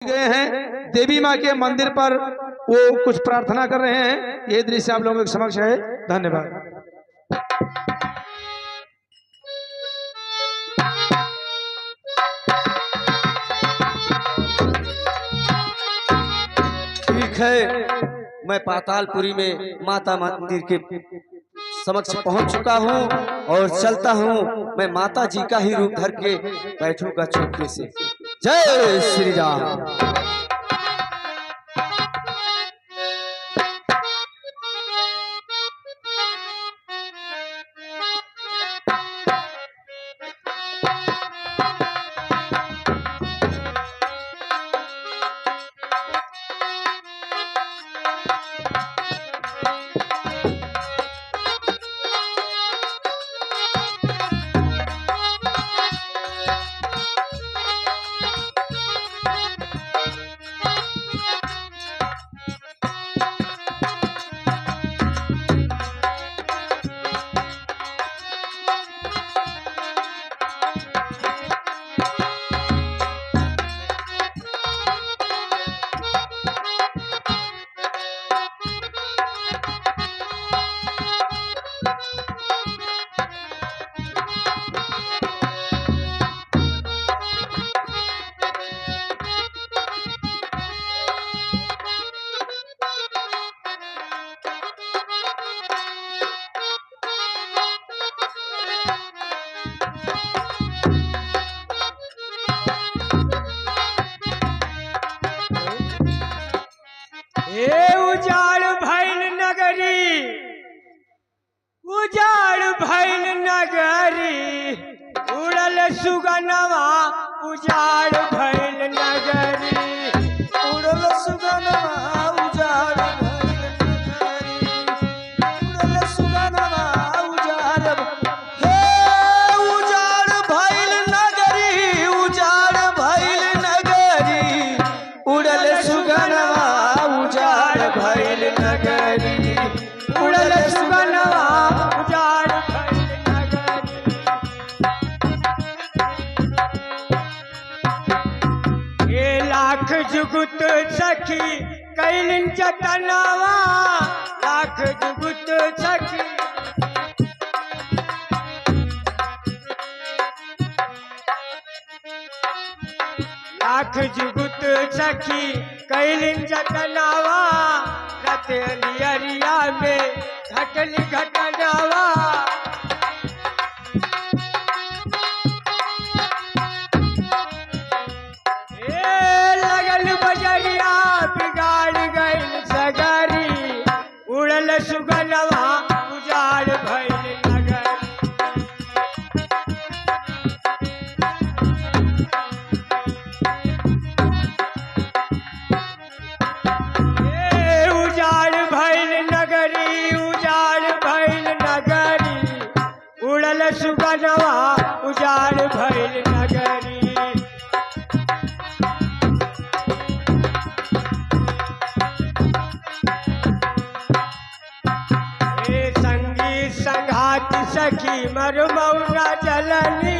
गए हैं देवी माँ के मंदिर पर, वो कुछ प्रार्थना कर रहे हैं। ये दृश्य आप लोगों के समक्ष है। धन्यवाद। ठीक है, मैं पातालपुरी में माता मंदिर के समक्ष पहुंच चुका हूं और चलता हूं। मैं माता जी का ही रूप धर के बैठूंगा चौके से। जय श्री राम। उजाड़ भैल नगरी, उजाड़ भैल नगरी, उड़ल सुगनवा उजाड़ भैल नगरी, उड़ल सुगनवा उजाड़ भैल नगरी, उड़ल सुगनवा उजाड़ हे उजाड़ भैल नगरी, उजाड़ भैल नगरी, उड़ल सुगनवा उजाड़ भैल नगरी, उड़ल सुगनवा उजाड़ भैल नगरी। ये लाख जुगुत सखी कैलिन जतनवा, लाख जुगुत सखी लाख जुगुत सखी कैलिन जतनवा, रत अंधियरिया में घटली घटनवा। लगल बजरिया बिगाड़ गइल सगरी, उड़ल सुगनवा उजाड़ भइल नगरी। उजाड़ भइल नगरी, उजाड़ भइल नगरी, उड़ल सुगनवा उजाड़ भइल नगरी। संगी संघाती सखी मरमौना जलनी,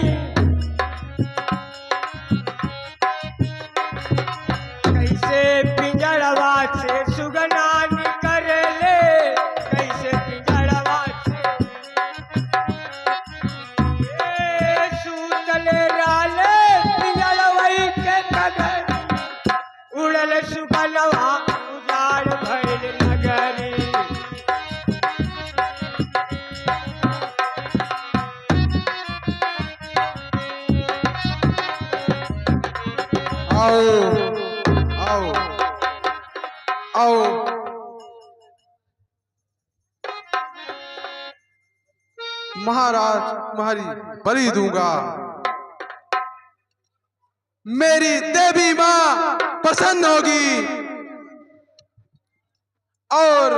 कैसे पिंजड़वा से सुगना निकर ले, कैसे पिंजड़वा से सूतले राले पिंजड़वई के नगर, उड़ल सुगनवा उजाड़ भइल नगरी। आओ आओ आओ, महाराज तुम्हारी बलि दूंगा। मेरी देवी माँ प्रसन्न होगी और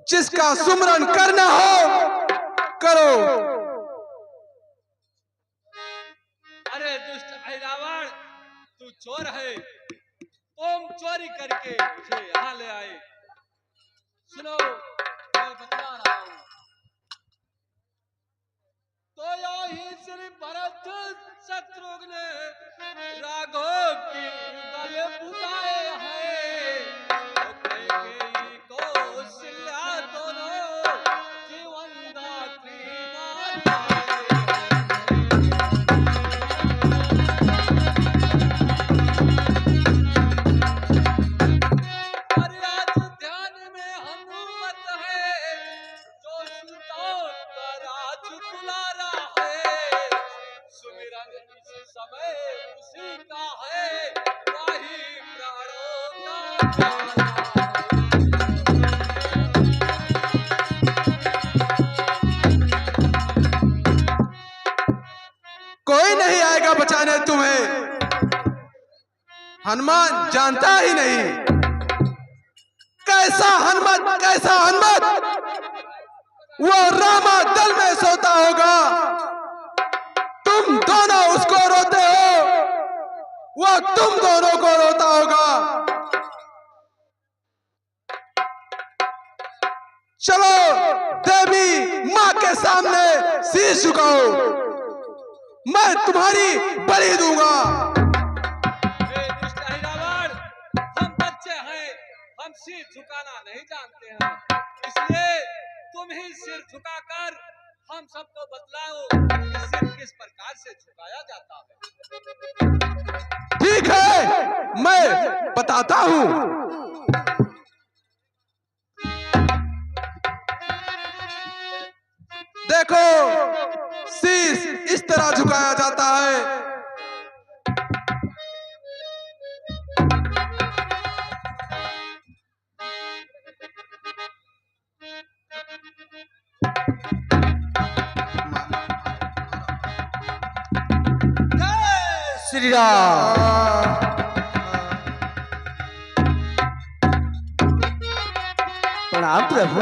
जिसका सुमरन करना हो करो। अरे दुष्ट भाई रावण, तू चोर है। तुम चोरी करके मुझे यहाँ ले आए। सुनो, मैं बतला रहा हूँ। तो यही श्री भरत शत्रुघ्न राघव की गल बुझाए हैं, तो कैकेयी कौशल्या दोनों जीवन दात्री माताएं। अरे आज ध्यान में हनुमत है, जो सुतों का राज दुलारा है, सुमिरन इस समय उसी का है, वही प्राणों का प्यारा। कोई नहीं आएगा बचाने तुम्हें। हनुमान जानता ही नहीं कैसा हनुमत वो रामा दल में सोता होगा। तुम दोनों उसको रोते हो, वो तुम दोनों को रोता होगा। चलो देवी माँ के सामने शीश झुकाओ, मैं तुम्हारी बलि दूंगा। हे दुष्ट अहिरावण, हम बच्चे हैं, हम सिर झुकाना नहीं जानते हैं, इसलिए तुम ही सिर झुकाकर हम सबको बतलाओ कि सिर किस प्रकार से झुकाया जाता है। ठीक है, मैं बताता हूँ। देखो, शीश इस तरह झुकाया जाता है। श्री राम। प्रणाम प्रभु।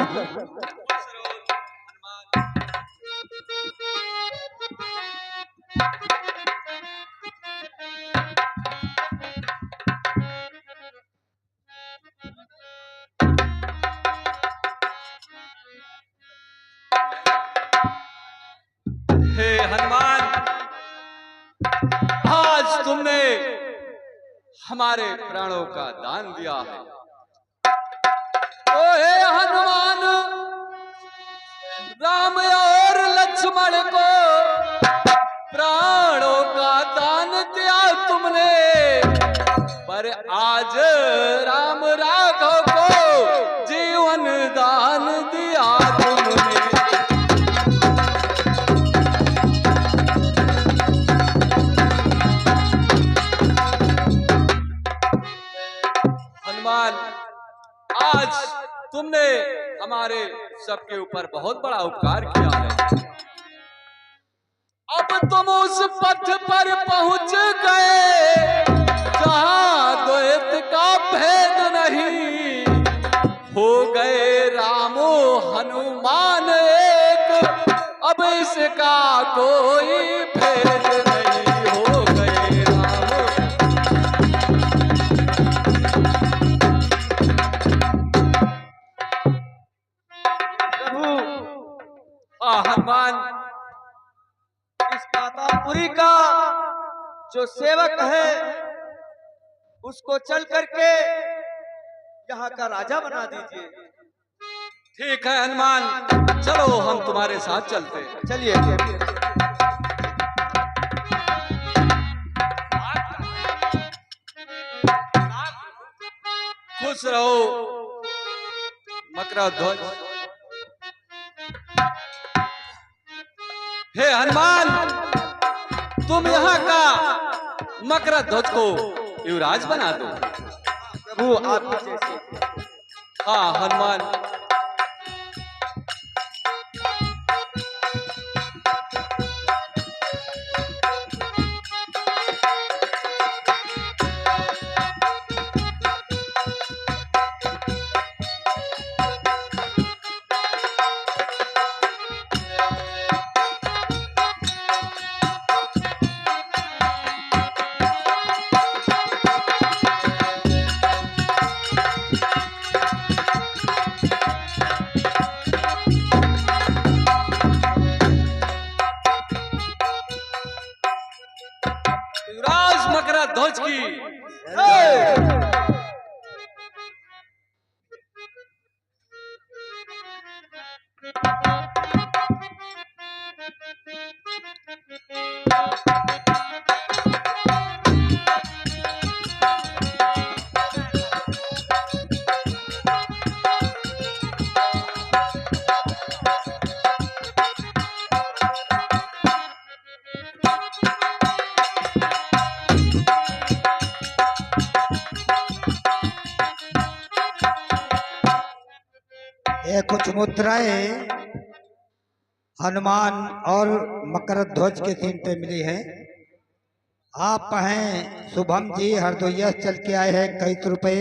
हे हनुमान, आज तुमने हमारे प्राणों का दान दिया है, तो हे हनुमान, राम और लक्ष्मण को प्राणों का दान दिया तुमने, पर आज राम राघव को जीवन दान दिया तुमने। हनुमान, आज तुमने हमारे सबके ऊपर बहुत बड़ा उपकार किया है। अब तुम उस पथ पर पहुंच गए जहां द्वैत का भेद नहीं, हो गए रामो हनुमान एक, अब इसका कोई भेद नहीं, हो गए रामो। हनुमान, इस पातालपुरी का जो सेवक है उसको चल करके यहाँ का राजा बना दीजिए। ठीक है हनुमान, चलो हम तुम्हारे साथ चलते हैं। चलिए। खुश रहो मकरध्वज। हे हनुमान, तुम यहाँ का मकरध्वज को युवराज बना दो। प्रभु आपकी जैसी। हाँ हनुमान, ये कुछ मुद्राएं हनुमान और मकर ध्वज के सीन पे मिली है। आप हैं शुभम जी हरदोइया चल के आए हैं 21 रुपये,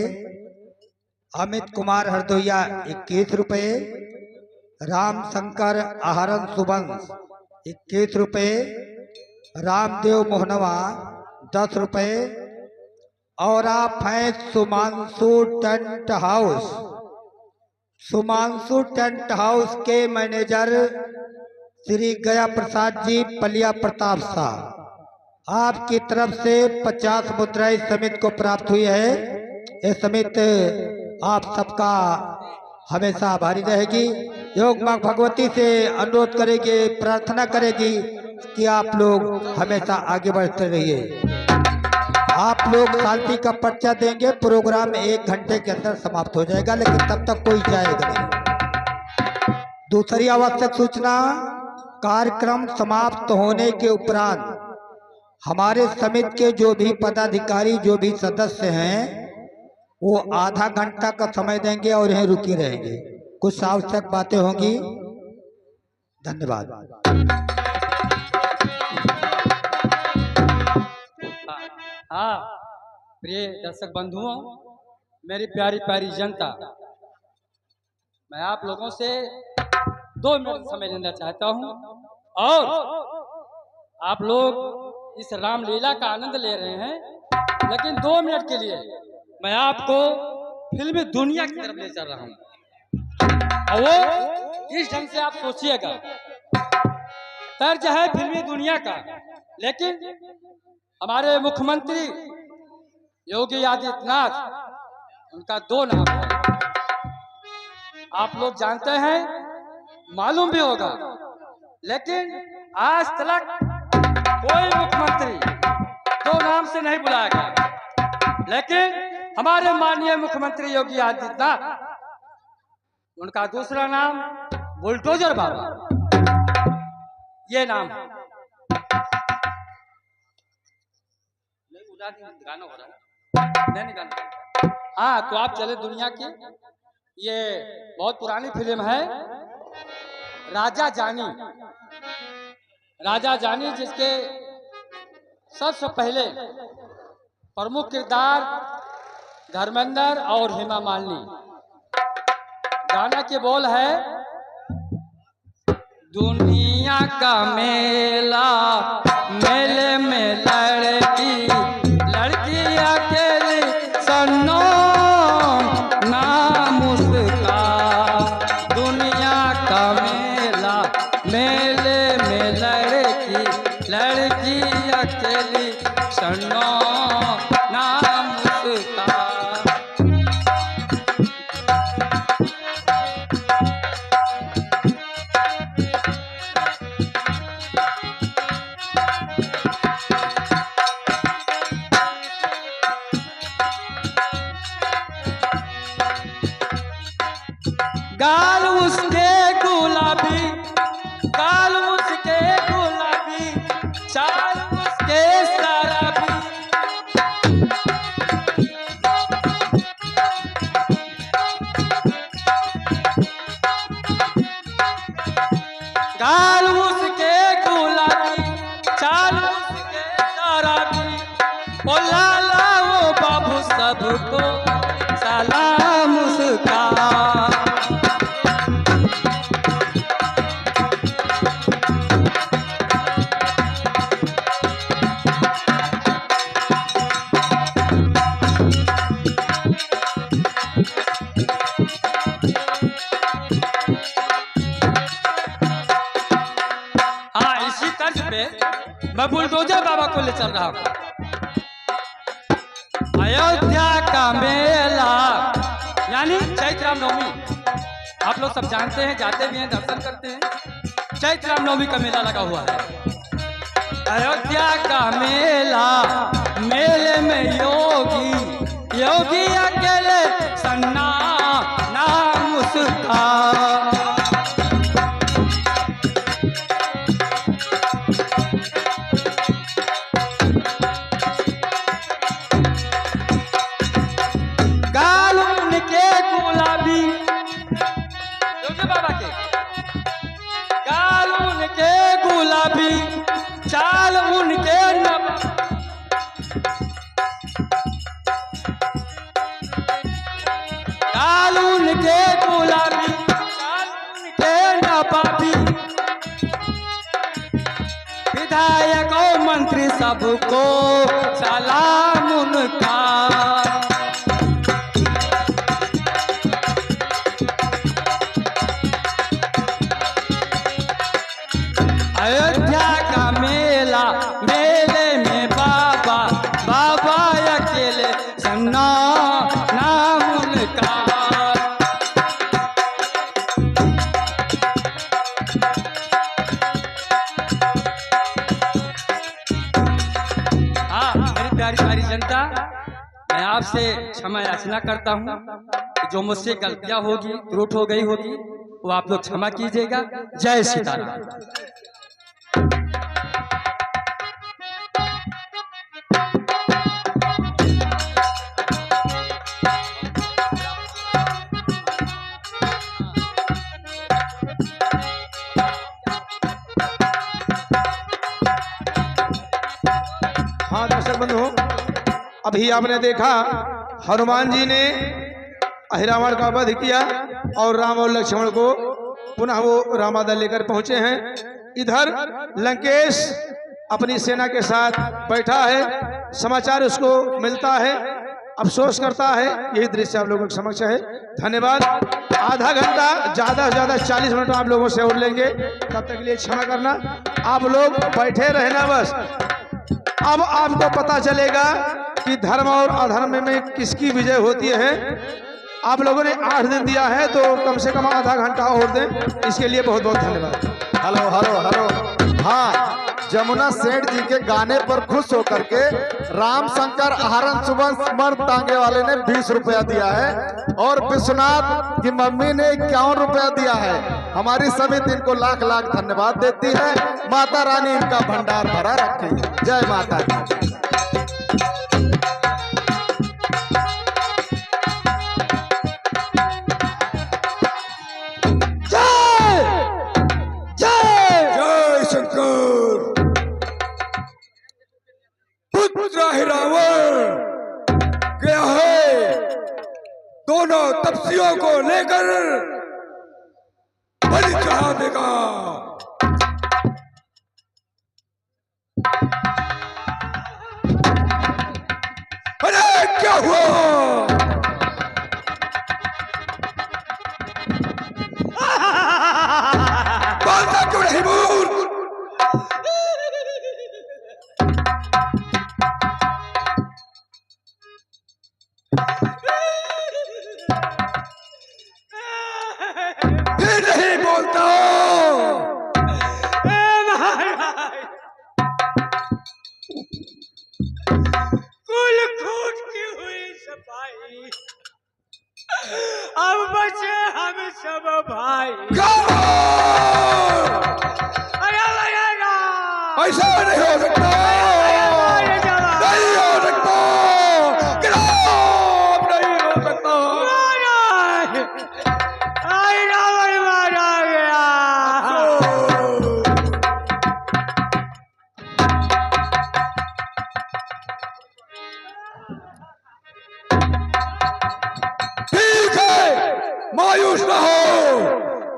अमित कुमार हरदोइया 21 रुपये, राम शंकर आहरण सुबंश 21 रुपये, रामदेव मोहनवा 10 रुपये, और आप हैं सुमांशु टेंट हाउस, सुमांशु टेंट हाउस के मैनेजर श्री गया प्रसाद जी पलिया प्रताप शाह, आपकी तरफ से 50 मुद्राएं समिति को प्राप्त हुई है। ये समिति आप सबका हमेशा आभारी रहेगी। योग माँ भगवती से अनुरोध करेगी, प्रार्थना करेगी कि आप लोग हमेशा आगे बढ़ते रहिए। आप लोग शांति का पर्चा देंगे, प्रोग्राम 1 घंटे के अंदर समाप्त हो जाएगा, लेकिन तब तक कोई जाएगा नहीं। दूसरी आवश्यक सूचना, कार्यक्रम समाप्त होने के उपरांत हमारे समिति के जो भी पदाधिकारी, जो भी सदस्य हैं, वो आधा घंटा का समय देंगे और यहीं रुके रहेंगे। कुछ आवश्यक बातें होंगी। धन्यवाद। हाँ, प्रिय दर्शक बंधुओं, मेरी प्यारी प्यारी जनता, मैं आप लोगों से 2 मिनट समय लेना चाहता हूँ और आप लोग इस रामलीला का आनंद ले रहे हैं, लेकिन 2 मिनट के लिए मैं आपको फिल्मी दुनिया की तरफ ले चल रहा हूँ। और वो इस ढंग से आप सोचिएगा, तर्ज है फिल्मी दुनिया का, लेकिन हमारे मुख्यमंत्री योगी आदित्यनाथ, उनका 2 नाम है। आप लोग जानते हैं, मालूम भी होगा, लेकिन आज तक कोई मुख्यमंत्री 2 नाम से नहीं बुलाया गया, लेकिन हमारे माननीय मुख्यमंत्री योगी आदित्यनाथ, उनका दूसरा नाम बुलडोजर बाबा, ये नाम है। गाना हो रहा है, नहीं गाना। हाँ, तो आप चले दुनिया की, ये बहुत पुरानी फिल्म है, राजा जानी। राजा जानी, जिसके सबसे पहले प्रमुख किरदार धर्मेंद्र और हेमा मालिनी। गाना के बोल है, दुनिया का मेला, मेले में लड़की लड़की अकेली सन्नो ना मुस्का। दुनिया का मेला, मेले में लड़की लड़की अकेली सन्नो ना मुस्का। गाल उसके गुलाबी, गाल उसके गुलाबी, चाल उसके शराबी। गाल उसके गुलाबी, चाल उसके शराबी। ओ लाला ओ बाबू सबको सलाम उसका। मैं बुलडोजर बाबा को ले चल रहा हूँ। अयोध्या का मेला यानी चैत्र रामनवमी, आप लोग सब जानते हैं, जाते भी हैं, दर्शन करते हैं। चैत्र रामनवमी का मेला लगा हुआ है। अयोध्या का मेला, मेले में योगी योगी अकेले सन्ना नाम उसका। विधायक और मंत्री सबको सलाम उनका। अयोध्या का मेला, मेले में बाबा, बाबा अकेले सन्ना नाम उनका। हाँ मेरी प्यारी प्यारी जनता, मैं आपसे क्षमा याचना करता हूँ कि जो मुझसे गलतियाँ होगी, त्रुटि हो गई होगी, वो आप लोग क्षमा कीजिएगा। जय सीताराम। हाँ दर्शक बंधु, अभी आपने देखा हनुमान जी ने अहिरावण का वध किया और राम और लक्ष्मण को पुनः वो रामादल लेकर पहुंचे हैं। इधर लंकेश अपनी सेना के साथ बैठा है, समाचार उसको मिलता है, अफसोस करता है। यही दृश्य आप लोगों के समक्ष है। धन्यवाद। आधा घंटा, ज्यादा से ज्यादा 40 मिनट आप लोगों से और लेंगे, तब तक के लिए क्षमा करना। आप लोग बैठे रहना बस। अब आपको पता चलेगा कि धर्म और अधर्म में किसकी विजय होती है। आप लोगों ने 8 दिन दिया है, तो कम से कम आधा घंटा और दें। इसके लिए बहुत बहुत धन्यवाद। Hello hello hello. हाँ, जमुना सेठ जी के गाने पर खुश होकर के राम शंकर आहरण सुमन टांगे वाले ने 20 रुपया दिया है और विश्वनाथ की मम्मी ने 51 रुपया दिया है। हमारी समिति इनको लाख लाख धन्यवाद देती है। माता रानी इनका भंडार भरा रखे। जय माता दी। दोनों तपस्वियों को लेकर बलि चढ़ा देगा। अरे क्या हुआ? बोलता क्यों नहीं मूर्ख? नहीं बोलता। कुल खूट की हुई सफाई, अब बचे हम सब भाई। ऐसा नहीं हो सकता, नहीं हो सकता, नहीं हो सकता। रावण मारा गया। ठीक है, मायूस न हो,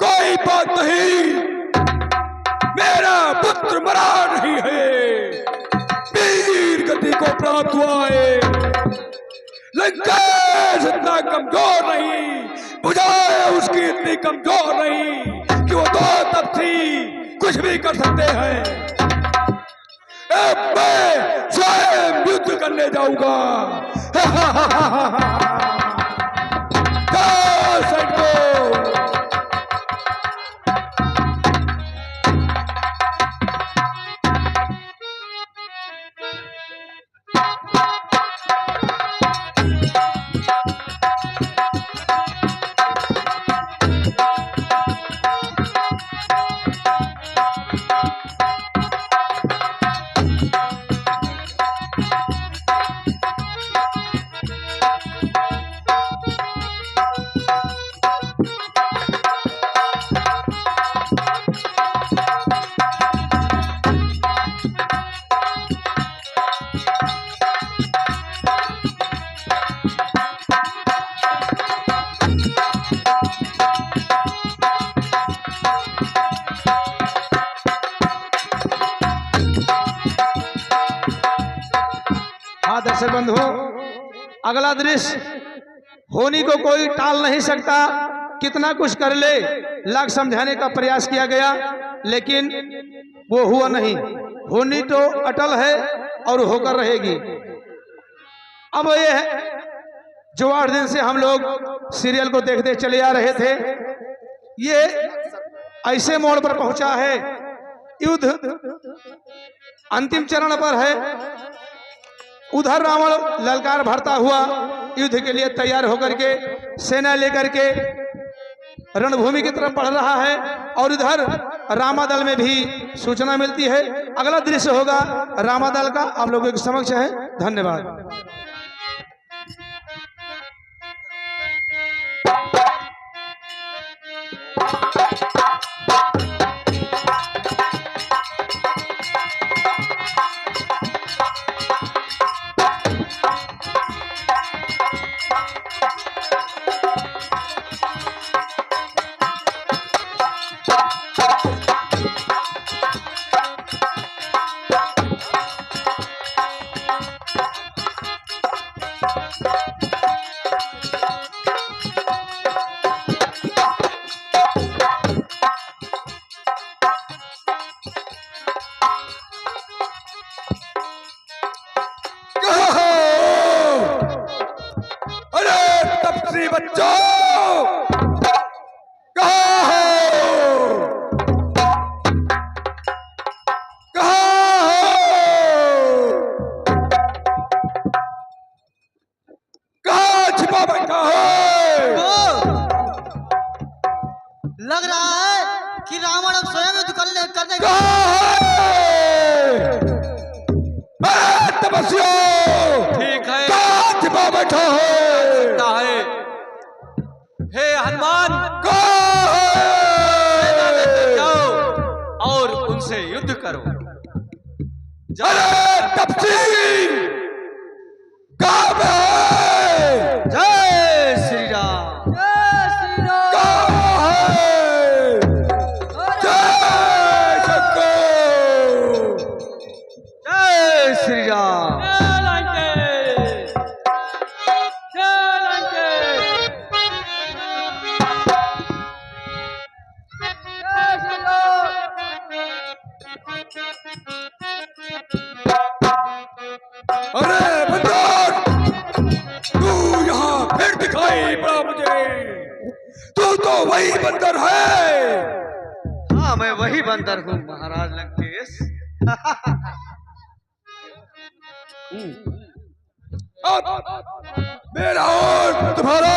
कोई बात नहीं। मेरा पुत्र मरा नहीं है, वीर गति को प्राप्त हुआ है। लंकेश इतना कमजोर नहीं, बुझाए उसकी इतनी कमजोर नहीं कि वो 2 तपस्वी कुछ भी कर सकते हैं। अब मैं स्वयं युद्ध करने जाऊंगा। बंधुओं, अगला दृश्य होनी को कोई टाल नहीं सकता। कितना कुछ कर ले, लाख समझाने का प्रयास किया गया, लेकिन वो हुआ नहीं। होनी तो अटल है और होकर रहेगी। अब ये है जो 8 दिन से हम लोग सीरियल को देखते चले आ रहे थे, ये ऐसे मोड़ पर पहुंचा है, युद्ध अंतिम चरण पर है। उधर रावण ललकार भरता हुआ युद्ध के लिए तैयार होकर के सेना लेकर के रणभूमि की तरफ बढ़ रहा है, और इधर रामादल में भी सूचना मिलती है। अगला दृश्य होगा रामादल का, आप लोगों के समक्ष है। धन्यवाद। लग रहा है कि रावण अब स्वयं युद्ध करने तपस्या ठीक है, छिपा बैठा है। हे हनुमान, जाओ और उनसे युद्ध करो। जय श्री राम। जय श्री राम। अरे बंदर, तू यहाँ फिर दिखाई पड़ा मुझे। तू तो वही बंदर है। हाँ, मैं वही बंदर हूँ महाराज लंकेश। अब मेरा और तुम्हारा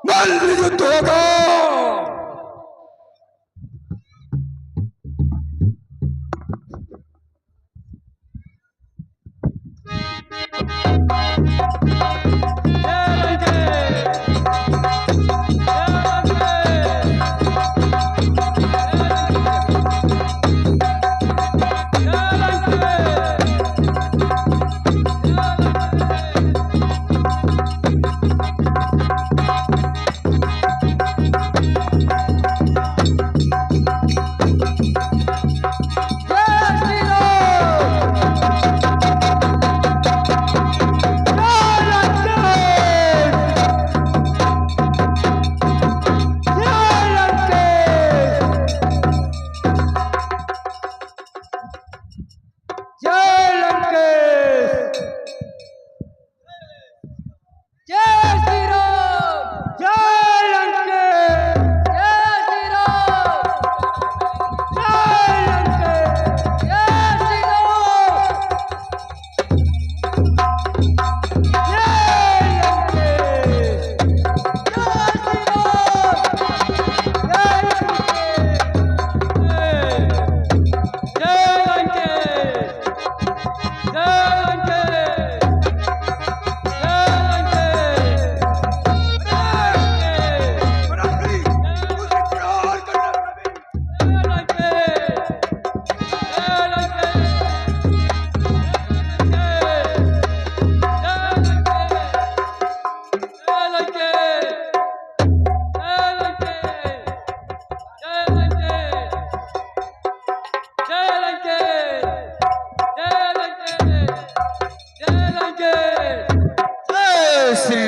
मल्ल युद्ध होगा।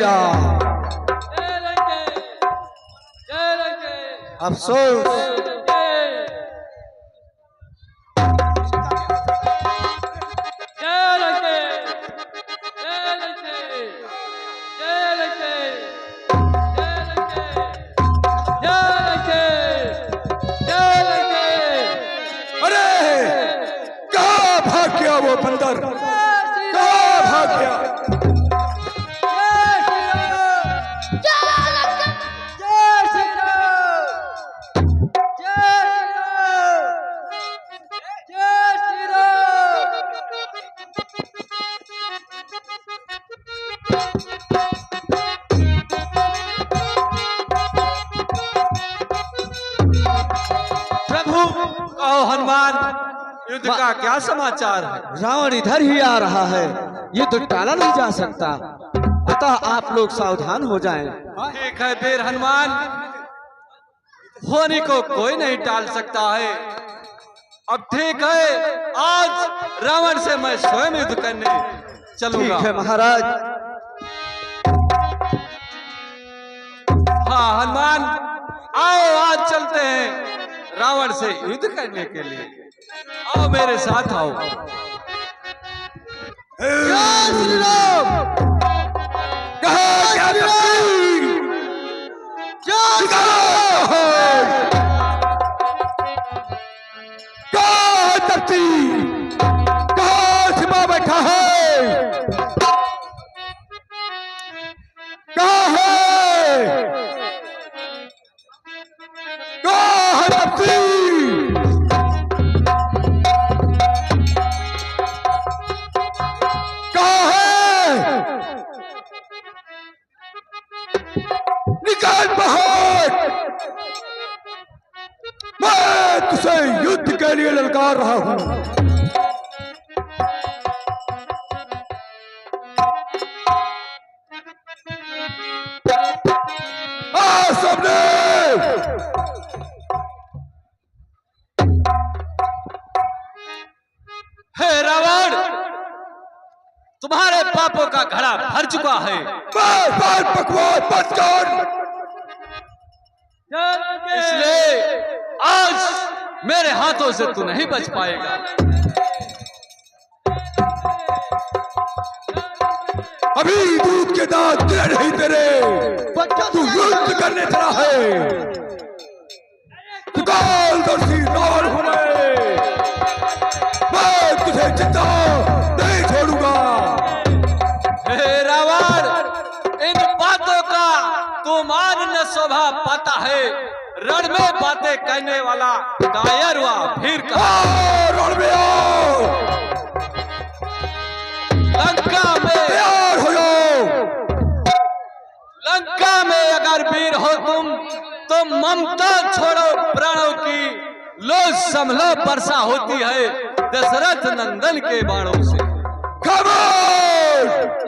राम। जय लंके, जय लंके, अफसोस जय लंके, जय लंके, जय लंके, जय लंके, जय लंके। अरे कहाँ भाग गया वो बंदर, कहाँ भाग गया? प्रभु कहो हनुमान, युद्ध का क्या समाचार है? रावण इधर ही आ रहा है, ये तो टाला नहीं जा सकता, अतः आप लोग सावधान हो जाएं। ठीक है वीर हनुमान, होने को कोई नहीं टाल सकता है। अब ठीक है, आज रावण से मैं स्वयं युद्ध करने चलूंगा। ठीक है महाराज। हाँ हनुमान, आओ आज चलते हैं रावण से युद्ध करने के लिए। आओ मेरे साथ आओ। कहाँ गया तकदीर? कहाँ तकदीर? कहाँ छिपा बैठा है? कहाँ है? कहाँ है तकदीर? कहाँ है? निकाल बाहर! मैं तुझे युद्ध के लिए ललकार रहा हूं। आ सबने! हे रावण, तुम्हारे पापों का घड़ा भर चुका है। बार बकवास मत कर। इसलिए आज मेरे हाथों से तू नहीं बच पाएगा। अभी दूध के दांत गिरे नहीं तेरे, तू युद्ध करने चला है। कालदर्शी रावण हूं मैं तुझे जिंदा नहीं छोड़ूंगा। हे रावण, इन बातों का तू माननीय स्वभाव पाता है। रण में बातें कहने वाला कायर हुआ भीर का। रण में आओ, लंका में तैयार हो जाओ। लंका में अगर वीर हो तुम तो ममता छोड़ो, प्राणों की लो संभलो वर्षा होती है दशरथ नंदन के बाणों से। खामोश!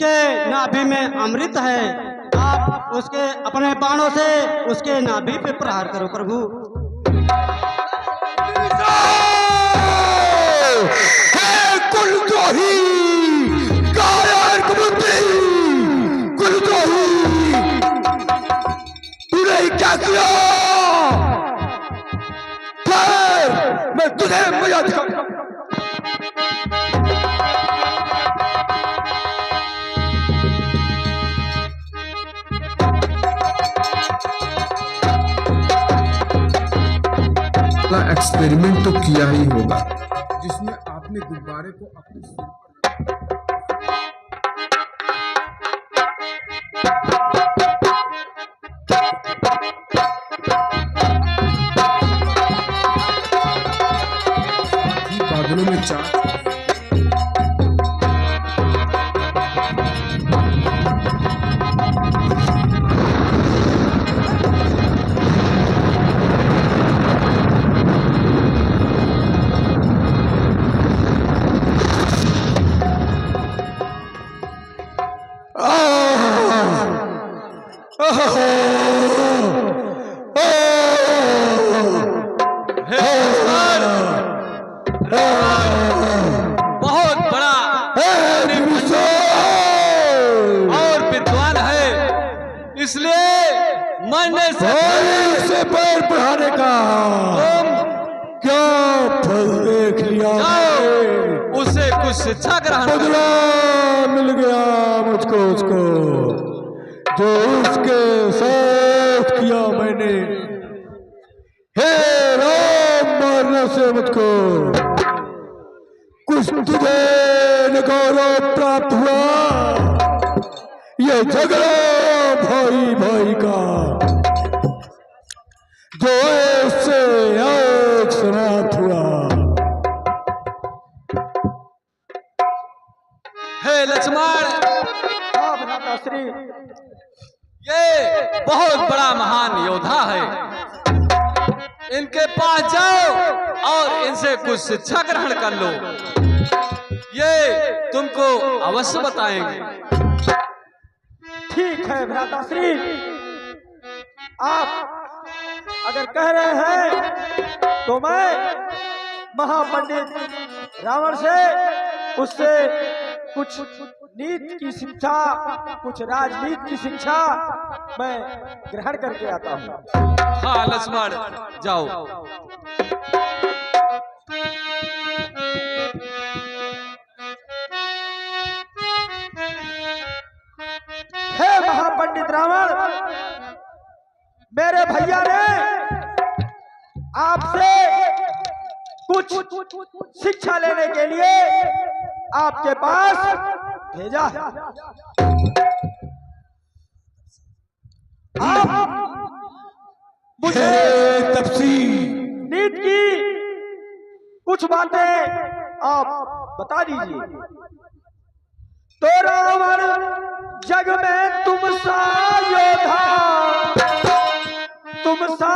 उसके नाभि में अमृत है। आप उसके अपने बाणों से उसके नाभि पे प्रहार करो प्रभु। कुलद्रोही, कायर कबूतरी, कुलद्रोही, तूने क्या किया? फिर मैं तुझे मजा दिखाऊंगा। एक्सपेरिमेंट तो किया ही होगा जिसमें आपने गुब्बारे को अपने सिर पर बादलों में चार बहुत बड़ा और विद्वान है, इसलिए मैंने से पैर बढ़ाने का क्या फल देख लिया? उसे कुछ शिक्षा ग्रहण बदला मिल गया मुझको, उसको जो उसके साथ किया मैंने। हे राम, मारने से मुझको कुछ तुझे गौरव प्राप्त हुआ। ये झगड़ा भाई भाई का जो ऐसे एक समाप्त हुआ। हे लक्ष्मण, हाँ भ्राताश्री, ये बहुत बड़ा महान योद्धा है, इनके पास जाओ और इनसे कुछ शिक्षा ग्रहण कर लो, ये तुमको अवश्य बताएंगे। ठीक है भ्राताश्री, आप अगर कह रहे हैं तो मैं महापंडित रावण से उससे कुछ नीति की शिक्षा, कुछ राजनीति की शिक्षा मैं ग्रहण करके आता हूँ। हाँ लक्ष्मण, जाओ। हे महापंडित रावण, मेरे भैया ने आपसे कुछ शिक्षा लेने के लिए आपके पास भेजा है। आप मुझे नीति की कुछ बातें आप बता दीजिए। तो रावण, जग में तुम सा योद्धा, तुम सा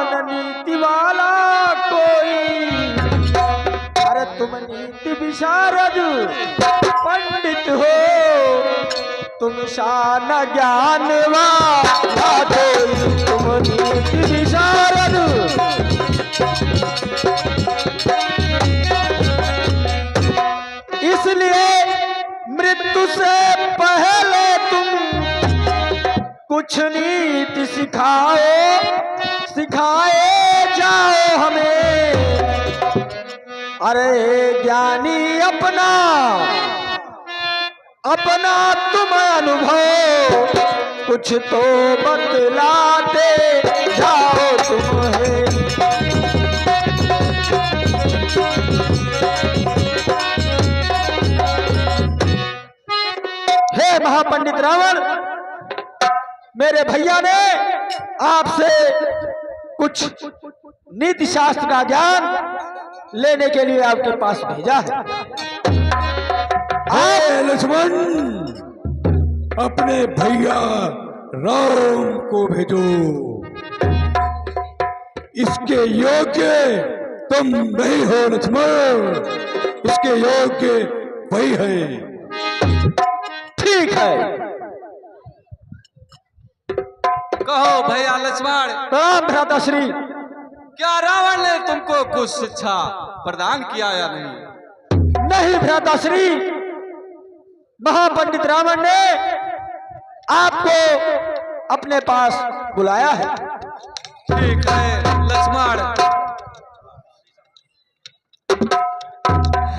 न नीति वाला कोई। अरे तुम नीति विशारद पंडित हो, तुम शान ज्ञानवा कोई, तुम नीति विशारद। इसलिए मृत्यु से पहले तुम कुछ नीति सिखाए जाओ हमें। अरे ज्ञानी अपना तुम अनुभव कुछ तो बतलाते जाओ तुम्हें। हे महापंडित रावण, मेरे भैया ने आपसे कुछ नीति शास्त्र का ज्ञान लेने के लिए आपके पास भेजा है। लक्ष्मण, अपने भैया राम को भेजो। इसके योग्य तुम नहीं हो लक्ष्मण, इसके योग्य वही है। ठीक है। कहो भैया लक्ष्मण, प्रणाम भ्राताश्री। क्या रावण ने तुमको कुछ शिक्षा प्रदान किया या नहीं? नहीं भ्राताश्री, महापंडित रावण ने आपको अपने पास बुलाया है। ठीक है लक्ष्मण।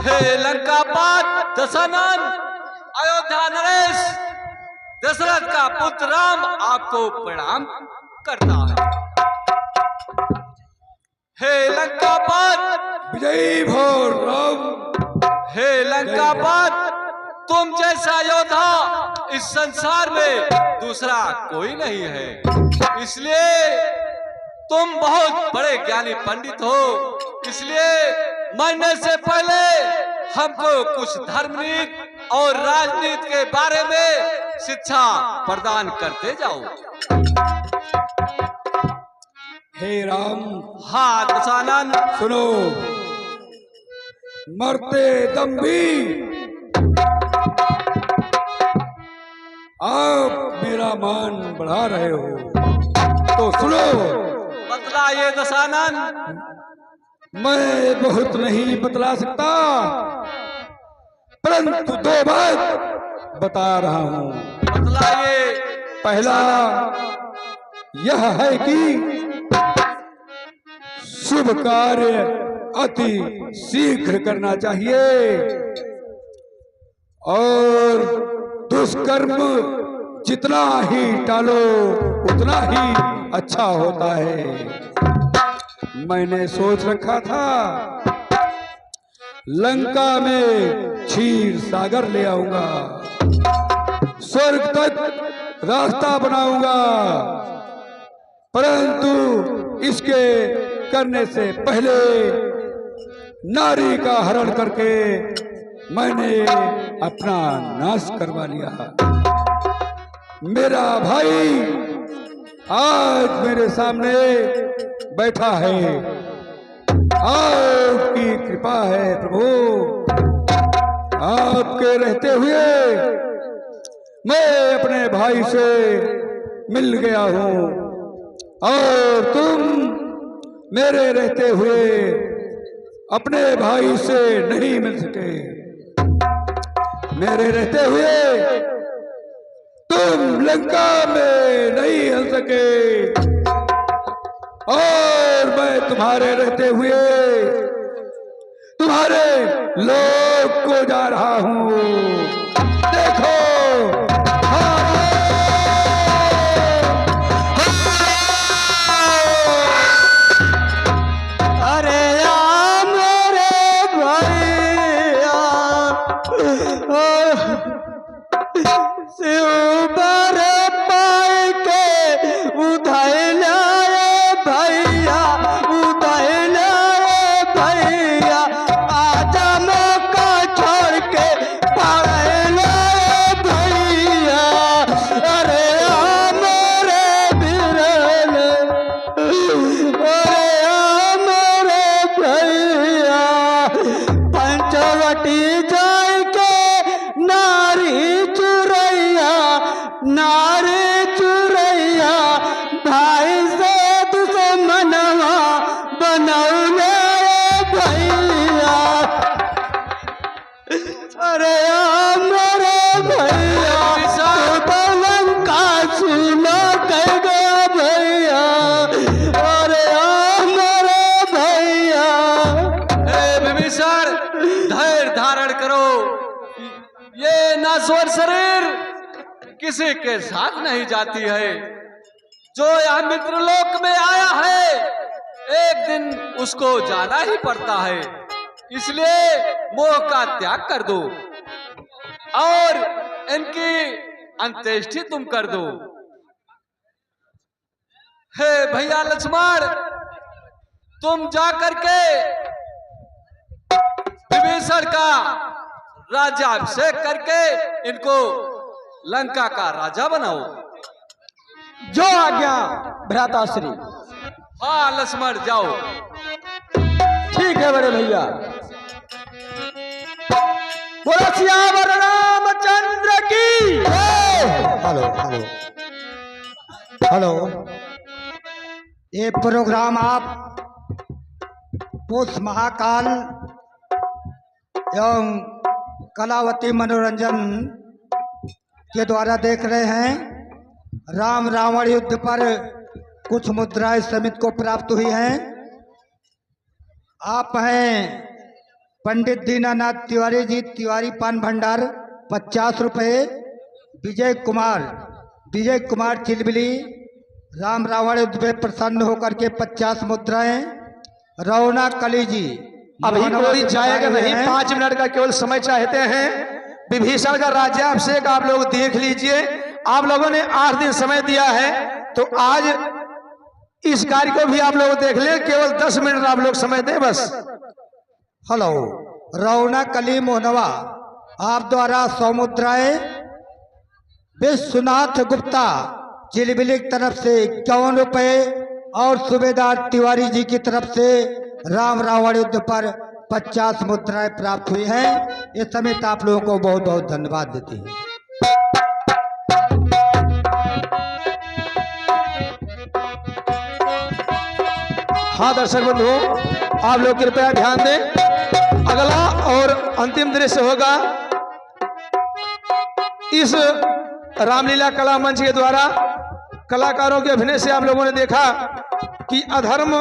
हे लंकापात दशानन, अयोध्या नरेश, दशरथ का पुत्र राम आपको प्रणाम करता है। हे लंकापात, विजयी भव राम। हे लंकापात, तुम जैसा योद्धा इस संसार में दूसरा कोई नहीं है, इसलिए तुम बहुत बड़े ज्ञानी पंडित हो, इसलिए मरने से पहले हमको कुछ धर्मनीति और राजनीति के बारे में शिक्षा प्रदान करते जाओ। हे राम, हाँ दशानन, सुनो। मरते दम भी आप मेरा मान बढ़ा रहे हो, तो सुनो। बतलाइए दशानन। मैं बहुत नहीं बतला सकता, परंतु 2 बात बता रहा हूं। बतलाइए। पहला यह है कि शुभ कार्य अति शीघ्र करना चाहिए और दुष्कर्म जितना ही टालो उतना ही अच्छा होता है। मैंने सोच रखा था लंका में क्षीर सागर ले आऊंगा, स्वर्ग तक रास्ता बनाऊंगा, परंतु इसके करने से पहले नारी का हरण करके मैंने अपना नाश करवा लिया। मेरा भाई आज मेरे सामने बैठा है, आपकी कृपा है प्रभु। आपके रहते हुए मैं अपने भाई से मिल गया हूं और तुम मेरे रहते हुए अपने भाई से नहीं मिल सके। मेरे रहते हुए तुम लंका में नहीं हिल सके और मैं तुम्हारे रहते हुए तुम्हारे लोक को जा रहा हूं। देखो अरे राम रे भैया, शिवबर पाए के उधैल भैया, उधैल भैया, आजा मौका छोड़ के पढ़ल भैया। अरे राम रे बिरल, अरे राम रे भैया, पंचवटी जाय के नारी चुरैया, नारी चुरैया, भाई से दुश्मनवा बनौले भैया। अरे मेरे भैया, तो लंका सुनो कह गया भैया। अरे मेरे भैया। हे विभीषण, धैर्य धारण करो। ये नासवर शरीर किसी के साथ नहीं जाती है। जो यह मित्रलोक में आया है, एक दिन उसको जाना ही पड़ता है, इसलिए मोह का त्याग कर दो और इनकी अंत्येष्टि तुम कर दो। हे भैया लक्ष्मण, तुम जाकर के विभीषण का राज्याभिषेक करके इनको लंका का राजा बनाओ। जो आज्ञा भ्राताश्री। हाँ लक्ष्मण, जाओ। ठीक है बड़े भैया। बोलो सियावर रामचंद्र की हेलो हेलो हेलो, ये प्रोग्राम आप पुष महाकाल एवं कलावती मनोरंजन के द्वारा देख रहे हैं। राम रावण युद्ध पर कुछ मुद्राएं समिति को प्राप्त हुई हैं। आप हैं पंडित दीनानाथ तिवारी जी, तिवारी पान भंडार 50 रुपये। विजय कुमार चिलबिली राम रावण युद्ध में प्रसन्न होकर के 50 मुद्राएं। रौना कली जी अभी कोई जाएगा नहीं, 5 मिनट का केवल समय चाहते हैं। विभीषण का राज्याभिषेक आप लोग देख लीजिए। आप लोगों ने 8 दिन समय दिया है, तो आज इस कार्य को भी आप लोग देख ले। केवल 10 मिनट आप लोग समय दें बस। हेलो, रौना कली मोहनवा आप द्वारा 100 मुद्राएं। विश्वनाथ गुप्ता चिलबिली की तरफ से 51 रुपये और सूबेदार तिवारी जी की तरफ से राम रावण युद्ध पर 50 मुद्राएं प्राप्त हुई हैं। इस समेत आप लोगों को बहुत बहुत धन्यवाद देती हैं। हाँ दर्शक बंधु, आप लोग कृपया ध्यान दें। अगला और अंतिम दृश्य होगा इस रामलीला कला मंच के द्वारा। कलाकारों के अभिनय से आप लोगों ने देखा कि अधर्म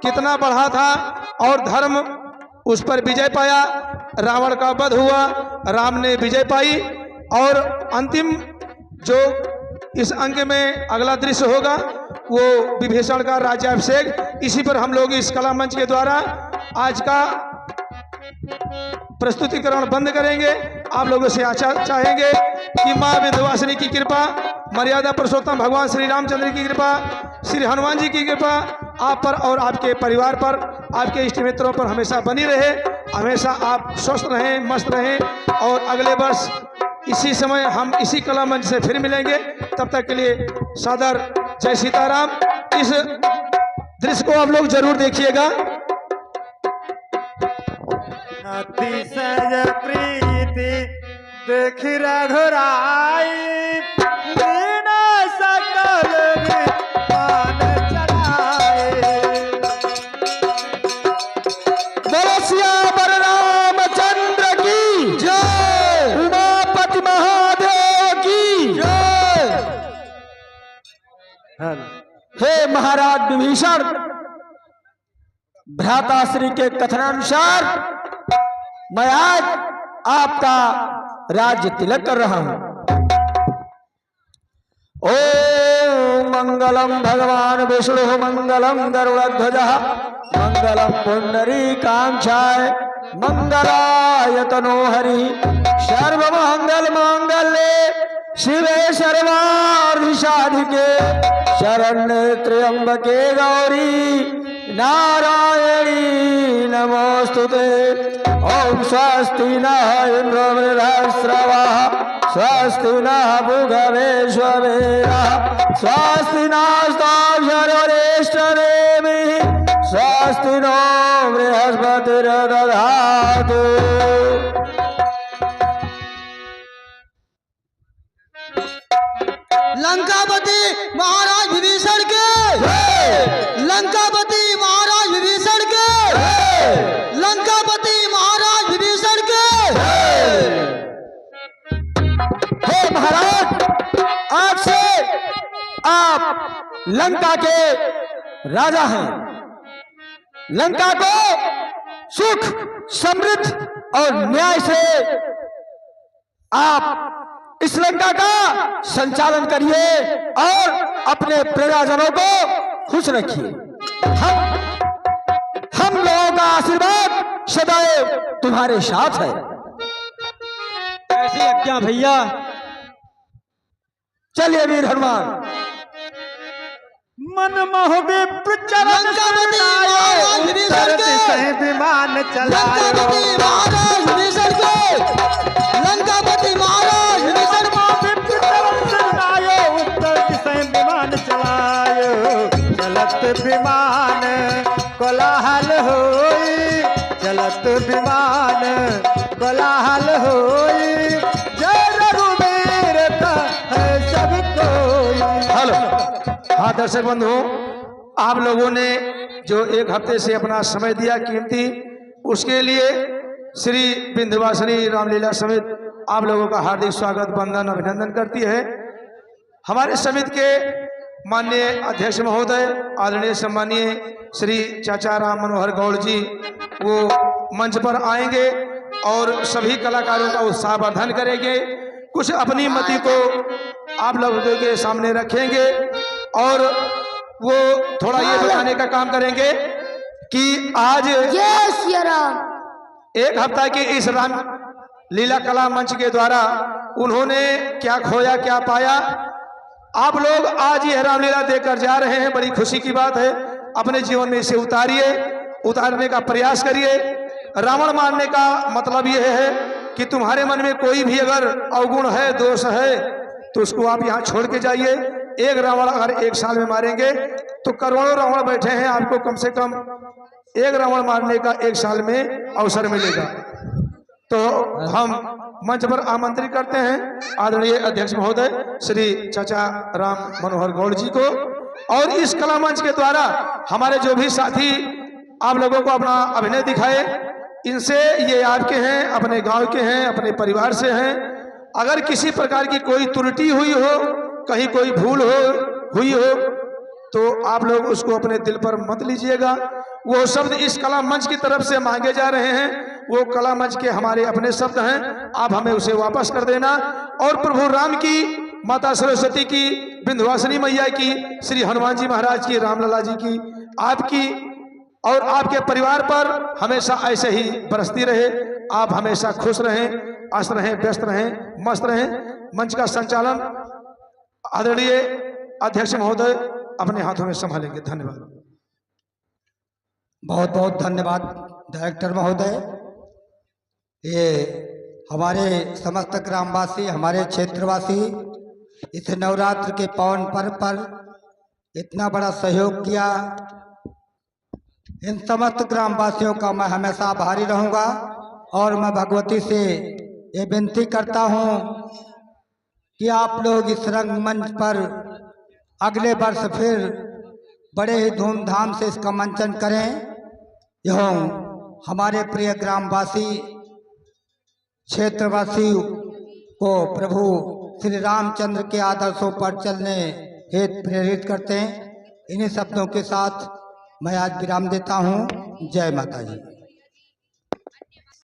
कितना बढ़ा था और धर्म उस पर विजय पाया। रावण का वध हुआ, राम ने विजय पाई। और अंतिम जो इस अंक में अगला दृश्य होगा वो विभीषण का राज्याभिषेक। इसी पर हम लोग इस कला मंच के द्वारा आज का प्रस्तुतिकरण बंद करेंगे। आप लोगों से आशा चाहेंगे कि माँ विंध्यवासिनी की कृपा, मर्यादा पुरुषोत्तम भगवान श्री रामचंद्र की कृपा, श्री हनुमान जी की कृपा आप पर और आपके परिवार पर, आपके इष्ट मित्रों पर हमेशा बनी रहे। हमेशा आप स्वस्थ रहें, मस्त रहें। और अगले वर्ष इसी समय हम इसी कला मंच से फिर मिलेंगे। तब तक के लिए सादर जय सीताराम। इस दृश्य को आप लोग जरूर देखिएगा। अतिशय प्रीति देख रघुराई, दीन सकल विमान चढ़ाए। बोलो सियावर रामचंद्र की जय, उमापति महादेव की जय। हे महाराज विभीषण, भ्राताश्री के कथनानुसार मैं आज आपका राज्य तिलक कर रहा हूं। ओम मंगलम भगवान विष्णु, मंगलम गरुड़ध्वज, मंगलम पुंडरीकाक्षाय, मंगलाय तनोहरि। सर्वमंगल मांगल्ये शिवे सर्वार्थ साधिके, शरण्ये त्र्यंबके गौरी नारायणी नमोस्तुते। ओम स्वस्ति नः इंद्रो वृद्धश्रवः, स्वस्ति नः भुगवेश्वरेणः, स्वस्ति नस्ताक्षरोरेष्टनेमिः, स्वस्ति नो बृहस्पतिर्दधातु। लंकापति महाराज विभीषण के, लंकापति महाराज विभीषण के, लंकापति महाराज विभीषण के। हे महाराज, आज से आप लंका के राजा हैं। लंका को सुख, समृद्धि और न्याय से आप इस लंका का संचालन करिए और अपने प्रजाजनों को खुश रखिए। हम लोगों का आशीर्वाद सदैव तुम्हारे साथ है। ऐसी आज्ञा भैया। चलिए वीर हनुमान। मन मोह विप्र चरण लंकापति महाराज विभीषण के, विमान चलाए। लंकापति महाराज विभीषण के, लंकापति महाराज विभीषण विप्र चरण शरणायो, उत्तर दिशा विमान चलायो। चलत विमान कोलाहल होई, चलत विमान कोलाहल होई। जय रघुवीर दर्शक बंधुओं, आप लोगों ने जो एक हफ्ते से अपना समय दिया कीमती, उसके लिए श्री विंध्यवासिनी रामलीला समिति आप लोगों का हार्दिक स्वागत, वंदन, अभिनंदन करती है। हमारे समिति के माननीय अध्यक्ष महोदय आदरणीय सम्मानीय श्री चाचा राम मनोहर गौड़ जी वो मंच पर आएंगे और सभी कलाकारों का उत्साहवर्धन करेंगे, कुछ अपनी मति को आप लोगों के सामने रखेंगे और वो थोड़ा ये बताने का काम करेंगे कि आज जय श्री राम। एक हफ्ता के इस राम लीला कला मंच के द्वारा उन्होंने क्या खोया क्या पाया, आप लोग आज यह रामलीला देखकर जा रहे हैं, बड़ी खुशी की बात है। अपने जीवन में इसे उतारने का प्रयास करिए। रावण मारने का मतलब यह है कि तुम्हारे मन में कोई भी अगर अवगुण है, दोष है, तो उसको आप यहाँ छोड़ के जाइए। एक रावण अगर एक साल में मारेंगे तो करोड़ों रावण बैठे हैं, आपको कम से कम एक रावण मारने का एक साल में अवसर मिलेगा। तो हम मंच पर आमंत्रित करते हैं आदरणीय अध्यक्ष महोदय श्री चाचा राम मनोहर गौड़ जी को, और इस कला मंच के द्वारा हमारे जो भी साथी आप लोगों को अपना अभिनय दिखाए, इनसे ये आपके हैं, अपने गांव के हैं, अपने परिवार से हैं। अगर किसी प्रकार की कोई त्रुटि हुई हो, कहीं कोई भूल हुई हो, तो आप लोग उसको अपने दिल पर मत लीजिएगा। वो शब्द इस कला मंच की तरफ से मांगे जा रहे हैं, वो कला मंच के हमारे अपने शब्द हैं, आप हमें उसे वापस कर देना। और प्रभु राम की, माता सरस्वती की, विंध्यवासिनी मैया की, श्री हनुमान जी महाराज की, रामलला जी की, आपकी और आपके परिवार पर हमेशा ऐसे ही बरसती रहे। आप हमेशा खुश रहें, अस्त रहें, व्यस्त रहें, मस्त रहें। मंच का संचालन आदरणीय अध्यक्ष महोदय अपने हाथों में संभालेंगे। धन्यवाद। बहुत बहुत धन्यवाद डायरेक्टर महोदय। ये हमारे समस्त ग्रामवासी, हमारे क्षेत्रवासी इस नवरात्र के पावन पर्व पर इतना बड़ा सहयोग किया, इन समस्त ग्रामवासियों का मैं हमेशा आभारी रहूंगा। और मैं भगवती से ये विनती करता हूं कि आप लोग इस रंगमंच पर अगले वर्ष फिर बड़े ही धूमधाम से इसका मंचन करें। यह हमारे प्रिय ग्रामवासी, क्षेत्रवासी को प्रभु श्री रामचंद्र के आदर्शों पर चलने हेतु प्रेरित करते हैं। इन्हीं शब्दों के साथ मैं आज विराम देता हूँ। जय माता जी।